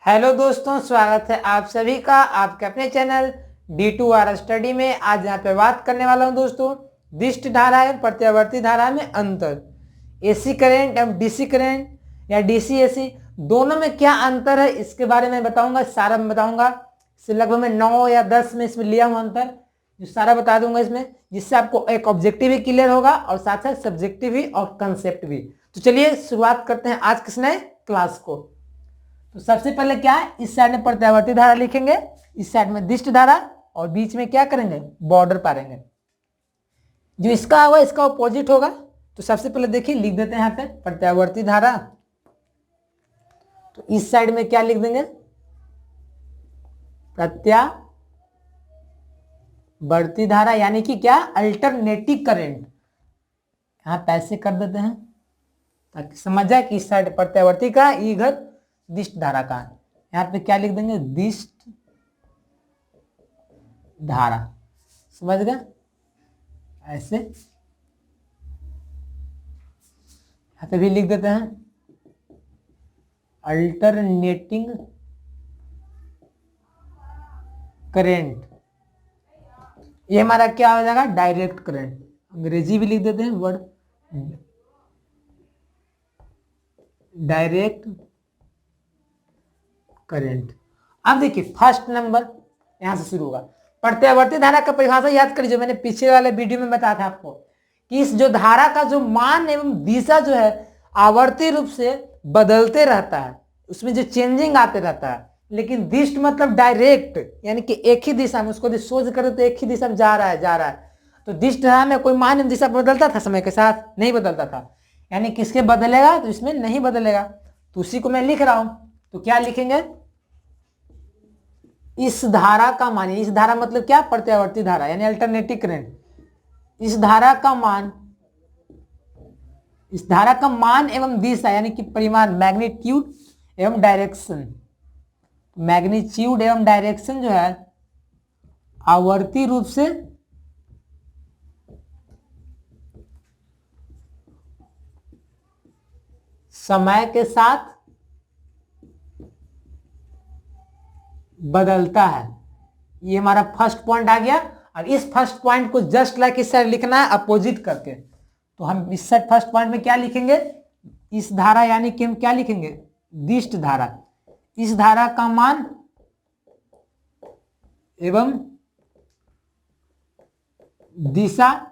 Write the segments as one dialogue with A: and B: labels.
A: Hello दोस्तों, स्वागत है आप सभी का आपके अपने चैनल D2R स्टडी में। आज यहाँ पे बात करने वाला हूँ दोस्तों, दिष्ट धारा एवं प्रत्यावर्ती धारा में अंतर। एसी करंट एवं डीसी करंट या डीसी एसी दोनों में क्या अंतर है इसके बारे में बताऊंगा, सारा में बताऊंगा। इससे लगभग मैं 9 या 10 में इसमें लिया हूँ अंतर, जो सारा बता दूंगा इसमें, जिससे आपको एक ऑब्जेक्टिव भी क्लियर होगा और साथ साथ सब्जेक्टिव भी और कंसेप्ट भी। तो चलिए शुरुआत करते हैं आज किस नए क्लास को। तो सबसे पहले क्या है, इस साइड में प्रत्यावर्ती धारा लिखेंगे, इस साइड में दिष्ट धारा, और बीच में क्या करेंगे, बॉर्डर पारेंगे। जो इसका होगा इसका अपोजिट होगा। तो सबसे पहले देखिए लिख देते हैं यहाँ पे प्रत्यावर्ती धारा। तो इस साइड में क्या लिख देंगे, प्रत्यावर्ती धारा यानी कि क्या, अल्टरनेटिव करंट। यहाँ पैसे कर देते हैं ताकि समझ जाए कि इस साइड प्रत्यावर्ती का, इधर दिष्ट धारा का। यहाँ पे क्या लिख देंगे, दिष्ट धारा। समझ गए ऐसे। यहाँ पे भी लिख देते हैं अल्टरनेटिंग करंट। ये हमारा क्या हो जाएगा, डायरेक्ट करंट। अंग्रेजी भी लिख देते हैं वर्ड, डायरेक्ट करंट। अब देखिए फर्स्ट नंबर यहां से शुरू होगा। प्रत्यावर्ती धारा का परिभाषा याद करिए, जो मैंने पिछले वाले वीडियो में बताया था आपको कि इस जो धारा का जो मान एवं दिशा जो है आवर्ती रूप से बदलते रहता है, उसमें जो चेंजिंग आते रहता है। लेकिन दिष्ट मतलब डायरेक्ट, यानी कि एक ही दिशा में, उसको यदि सोच करें तो एक ही दिशा में जा रहा है। तो दिष्ट धारा में कोई मान एवं दिशा बदलता था समय के साथ, नहीं बदलता था। यानी किसके बदलेगा, तो इसमें नहीं बदलेगा। तो उसी को मैं लिख रहा हूं। तो क्या लिखेंगे, इस धारा का मान, इस धारा मतलब क्या, प्रत्यावर्ती धारा यानी अल्टरनेटिव करंट। इस धारा का मान, इस धारा का मान एवं दिशा यानी कि परिमाण, मैग्नीट्यूड एवं डायरेक्शन। मैग्नीट्यूड एवं डायरेक्शन जो है आवर्ती रूप से समय के साथ बदलता है। ये हमारा फर्स्ट पॉइंट आ गया। और इस फर्स्ट पॉइंट को जस्ट लाइक इस साइड लिखना है अपोजिट करके। तो हम इस साइड फर्स्ट पॉइंट में क्या लिखेंगे, इस धारा यानी कि हम क्या लिखेंगे, दिष्ट धारा। इस धारा का मान एवं दिशा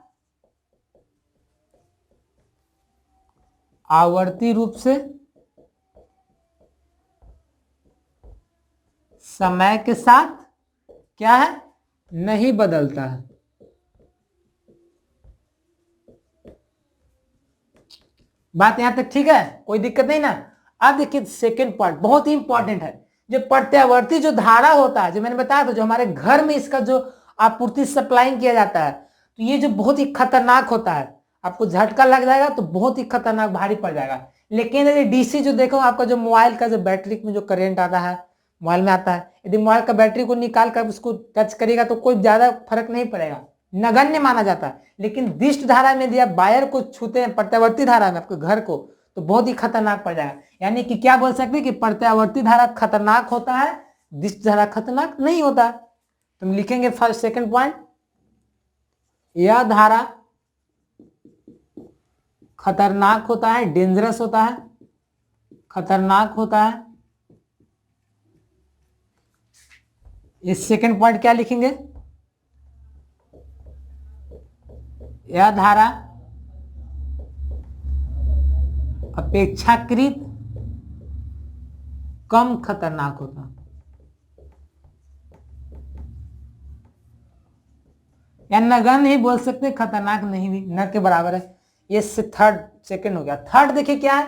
A: आवर्ती रूप से समय के साथ क्या है, नहीं बदलता है। बात यहां तक ठीक है, कोई दिक्कत नहीं ना। अब देखिए सेकंड पॉइंट बहुत ही इंपॉर्टेंट है। जो प्रत्यावर्ती जो धारा होता है, जो मैंने बताया था, जो हमारे घर में इसका जो आपूर्ति सप्लाइंग किया जाता है, तो ये जो बहुत ही खतरनाक होता है। आपको झटका लग जाएगा तो बहुत ही खतरनाक भारी पड़ जाएगा। लेकिन यदि डीसी जो देखो, आपका जो मोबाइल का जो बैटरी में जो करंट आता है, मोबाइल में आता है, यदि मोबाइल का बैटरी को निकाल कर उसको टच करेगा तो कोई ज्यादा फर्क नहीं पड़ेगा, नगण्य माना जाता है। लेकिन दिष्ट धारा में यदि आप वायर को छूते हैं, प्रत्यावर्ती धारा में आपके घर को, तो बहुत ही खतरनाक पड़ जाएगा। यानी कि क्या बोल सकते हैं कि प्रत्यावर्ती धारा खतरनाक होता है, दिष्ट धारा खतरनाक नहीं होता। तो हम लिखेंगे फर्स्ट सेकंड पॉइंट, यह धारा खतरनाक होता है, डेंजरस होता है, खतरनाक होता है। इस सेकंड पॉइंट क्या लिखेंगे, यह धारा अपेक्षाकृत कम खतरनाक होता है, या नगण्य ही बोल सकते हैं, खतरनाक नहीं भी, न के बराबर है। ये थर्ड सेकंड हो गया। थर्ड देखिए क्या है,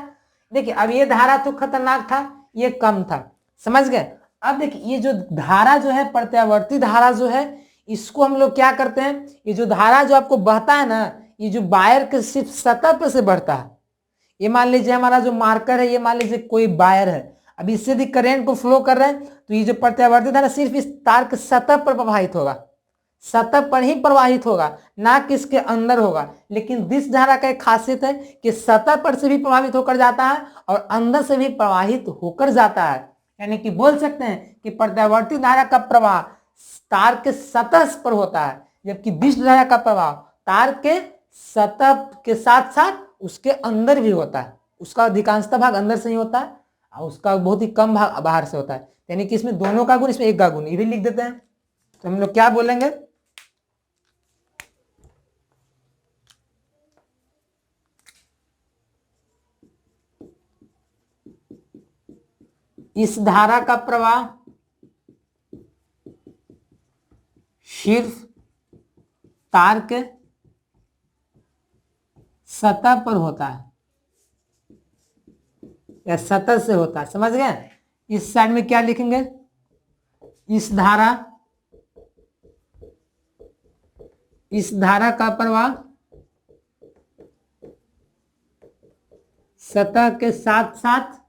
A: देखिए अब ये धारा तो खतरनाक था, ये कम था, समझ गए। अब देखिए ये जो धारा जो है, प्रत्यावर्ती धारा जो है, इसको हम लोग क्या करते हैं, ये जो धारा जो आपको बहता है ना, ये जो वायर के सिर्फ सतह पर से बढ़ता है। ये मान लीजिए हमारा जो मार्कर है, ये मान लीजिए कोई वायर है, अब इससे यदि करंट को फ्लो कर रहे हैं, तो ये जो प्रत्यावर्ती धारा सिर्फ इस तार के सतह पर प्रवाहित होगा, सतह पर ही प्रवाहित होगा, ना कि इसके अंदर होगा। लेकिन दिस धारा का एक खासियत है कि सतह पर से भी प्रभावित होकर जाता है और अंदर से भी प्रवाहित होकर जाता है। यानी कि बोल सकते हैं कि प्रत्यावर्ती धारा का प्रवाह तार के सतह पर होता है, जबकि दिष्ट धारा का प्रवाह तार के सतह के साथ साथ उसके अंदर भी होता है। उसका अधिकांशतः भाग अंदर से ही होता है और उसका बहुत ही कम भाग बाहर से होता है। यानी कि इसमें दोनों का गुण, इसमें एक का गुण, ये भी लिख देते हैं। तो हम लोग क्या बोलेंगे, इस धारा का प्रवाह सिर्फ तार के सतह पर होता है या सतह से होता है, समझ गए। इस साइड में क्या लिखेंगे, इस धारा का प्रवाह सतह के साथ साथ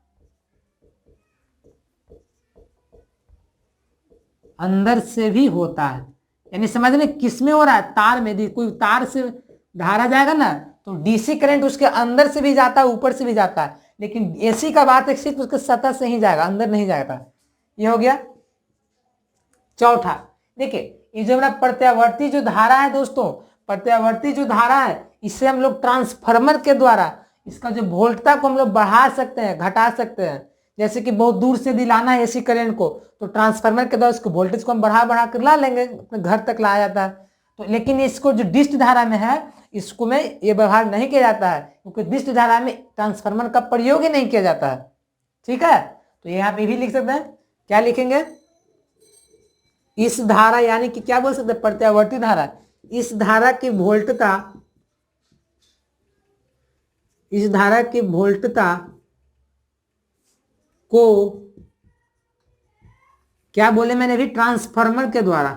A: अंदर से भी होता है। यानी समझ में किस में हो रहा है, तार में। यदि कोई तार से धारा जाएगा ना तो डीसी करंट उसके अंदर से भी जाता है, ऊपर से भी जाता है, लेकिन एसी का बात है सिर्फ उसके सतह से ही जाएगा, अंदर नहीं जाएगा। ये हो गया। चौथा देखिए, ये जो हमारा प्रत्यावर्ती जो धारा है दोस्तों, प्रत्यावर्ती जो धारा है, इसे हम लोग ट्रांसफार्मर के द्वारा इसका जो वोल्टता को हम लोग बढ़ा सकते हैं, घटा सकते हैं। जैसे कि बहुत दूर से दिलाना है एसी करंट को, तो ट्रांसफार्मर के द्वारा उसको वोल्टेज को हम बढ़ा बढ़ा कर ला लेंगे, अपने घर तक लाया जाता है। तो लेकिन इसको जो डिस्ट धारा में है, इसको में ये व्यवहार नहीं किया जाता है, क्योंकि डिस्ट धारा में ट्रांसफार्मर का प्रयोग ही नहीं किया जाता है। ठीक है, तो यहाँ पे भी लिख सकते हैं, क्या लिखेंगे, इस धारा, यानी कि क्या बोल सकते हैं, प्रत्यावर्ती धारा, इस धारा की वोल्टता, इस धारा की वोल्टता को क्या बोले मैंने भी, ट्रांसफार्मर के द्वारा,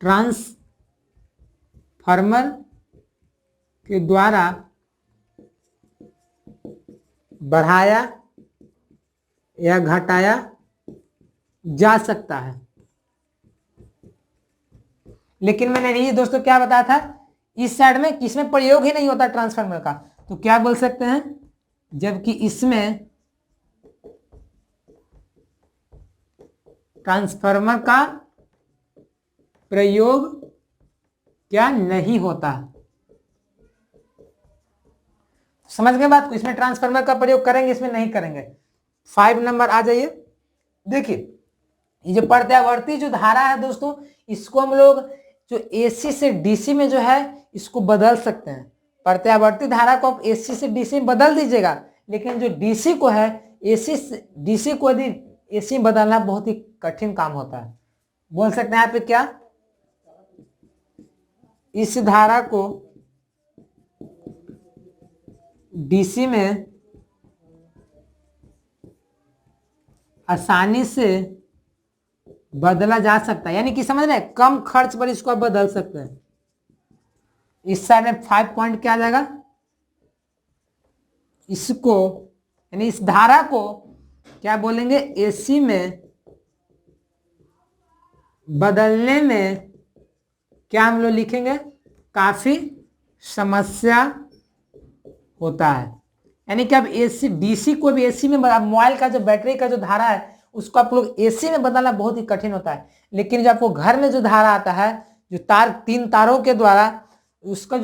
A: ट्रांसफार्मर के द्वारा बढ़ाया या घटाया जा सकता है। लेकिन मैंने ये दोस्तों क्या बताया था, इस साइड में किसमें प्रयोग ही नहीं होता ट्रांसफार्मर का, तो क्या बोल सकते हैं, जबकि इसमें ट्रांसफार्मर का प्रयोग क्या नहीं होता। समझ गए बात को, इसमें ट्रांसफार्मर का प्रयोग करेंगे, इसमें नहीं करेंगे। 5 नंबर आ जाइए। देखिए, ये जो प्रत्यावर्ती जो धारा है दोस्तों, इसको हम लोग जो एसी से डीसी में जो है इसको बदल सकते हैं। प्रत्यावर्ती धारा को आप एसी से डीसी में बदल दीजिएगा, लेकिन जो डीसी को है, एसी से डीसी को यदि एसी में बदलना बहुत ही कठिन काम होता है। बोल सकते हैं यहाँ पे क्या, इस धारा को डीसी में आसानी से बदला जा सकता है, यानी कि समझ रहे हैं, कम खर्च पर इसको आप बदल सकते हैं। इस साइड में 5 पॉइंट क्या आ जाएगा, इसको यानी इस धारा को क्या बोलेंगे, एसी में बदलने में क्या हम लोग लिखेंगे, काफी समस्या होता है। यानी कि अब एसी डीसी को भी एसी में, मोबाइल का जो बैटरी का जो धारा है उसको आप लोग एसी में बदलना बहुत ही कठिन होता है। लेकिन जब आपको घर में जो धारा आता है, जो तार 3 तारों के द्वारा उसका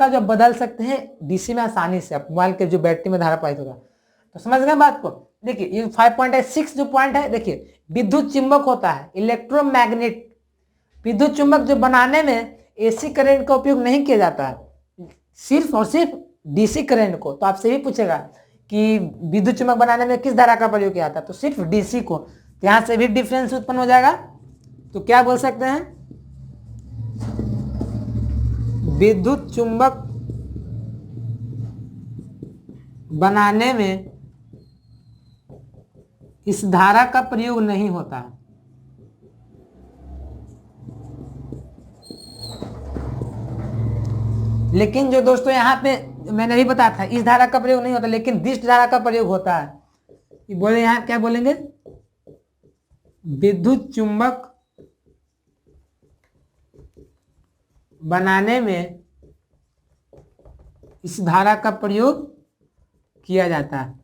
A: जो बदल सकते हैं डीसी में आसानी से, आप मोबाइल के जो बैटरी में धारा पारित होगा। तो समझ गए बात को। देखिए ये 5 पॉइंट है। 6 जो पॉइंट है, देखिए विद्युत चुंबक होता है, इलेक्ट्रोमैग्नेट। विद्युत चुंबक जो बनाने में एसी करंट का उपयोग नहीं किया जाता है, सिर्फ और सिर्फ डीसी करंट को। तो आपसे भी पूछेगा कि विद्युत चुंबक बनाने में किस धारा का प्रयोग किया जाता है, तो सिर्फ डीसी को। तो यहां से भी डिफरेंस उत्पन्न हो जाएगा। तो क्या बोल सकते हैं, विद्युत चुंबक बनाने में इस धारा का प्रयोग नहीं होता है। लेकिन जो दोस्तों यहाँ पे मैंने भी बताया था, इस धारा का प्रयोग नहीं होता, लेकिन दिष्ट धारा का प्रयोग होता है। ये बोले यहाँ क्या बोलेंगे, विद्युत चुंबक बनाने में इस धारा का प्रयोग किया जाता है।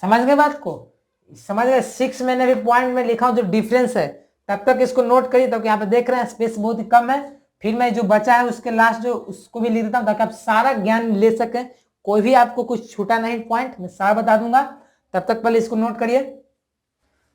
A: समझ गए बात को, समझ गए। 6 मैंने भी पॉइंट में लिखा हूं जो डिफरेंस है, तब तक इसको नोट करिए। तो यहाँ पे देख रहे हैं स्पेस बहुत ही कम है, फिर मैं जो बचा है उसके लास्ट जो उसको भी लिख देता हूँ ताकि आप सारा ज्ञान ले सकें, कोई भी आपको कुछ छूटा नहीं पॉइंट, मैं सारा बता दूंगा। तब तक पहले इसको नोट करिए।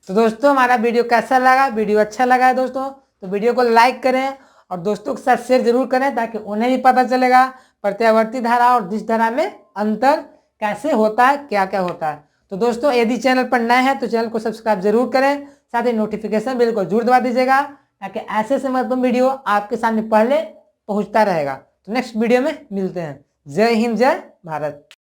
A: तो दोस्तों हमारा वीडियो कैसा लगा, वीडियो अच्छा लगा है दोस्तों तो वीडियो को लाइक करें और दोस्तों के साथ शेयर जरूर करें ताकि उन्हें भी पता चलेगा प्रत्यावर्ती धारा और दिश धारा में अंतर कैसे होता है, क्या क्या होता है। तो दोस्तों यदि चैनल पर नए हैं तो चैनल को सब्सक्राइब जरूर करें, साथ ही नोटिफिकेशन बेल को जरूर दबा दीजिएगा ताकि ऐसे से महत्वपूर्ण वीडियो आपके सामने पहले पहुंचता रहेगा। तो नेक्स्ट वीडियो में मिलते हैं। जय हिंद, जय भारत।